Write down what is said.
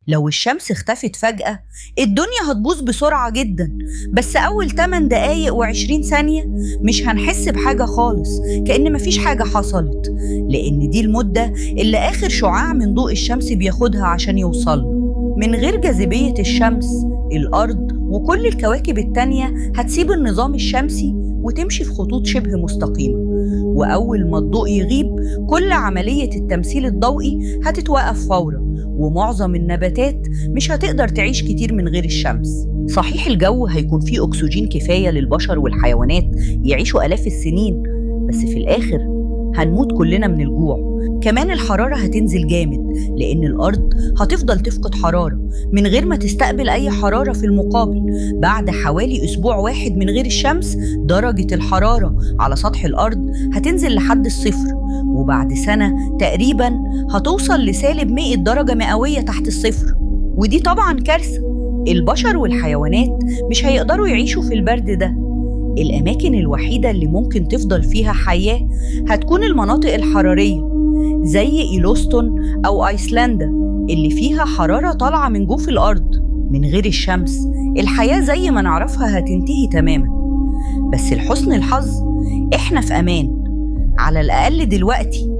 لو الشمس اختفت فجأة الدنيا هتبوظ بسرعة جدا. بس أول 8 دقايق و20 ثانية مش هنحس بحاجة خالص، كأن مفيش حاجة حصلت، لأن دي المدة اللي آخر شعاع من ضوء الشمس بياخدها عشان يوصل. من غير جاذبية الشمس الأرض وكل الكواكب التانية هتسيب النظام الشمسي وتمشي في خطوط شبه مستقيمة، وأول ما الضوء يغيب كل عملية التمثيل الضوئي هتتوقف فورا، ومعظم النباتات مش هتقدر تعيش كتير من غير الشمس. صحيح الجو هيكون فيه أكسجين كفاية للبشر والحيوانات يعيشوا آلاف السنين، بس في الآخر هنموت كلنا من الجوع. كمان الحرارة هتنزل جامد، لأن الأرض هتفضل تفقد حرارة من غير ما تستقبل أي حرارة في المقابل. بعد حوالي أسبوع واحد من غير الشمس درجة الحرارة على سطح الأرض هتنزل لحد الصفر، وبعد سنة تقريباً هتوصل لسالب 100 درجة مئوية تحت الصفر، ودي طبعاً كارثة. البشر والحيوانات مش هيقدروا يعيشوا في البرد ده. الأماكن الوحيدة اللي ممكن تفضل فيها حياة هتكون المناطق الحرارية زي إيلوستون أو أيسلندا اللي فيها حرارة طالعة من جوف الأرض. من غير الشمس الحياة زي ما نعرفها هتنتهي تماما. بس لحسن الحظ إحنا في أمان، على الأقل دلوقتي،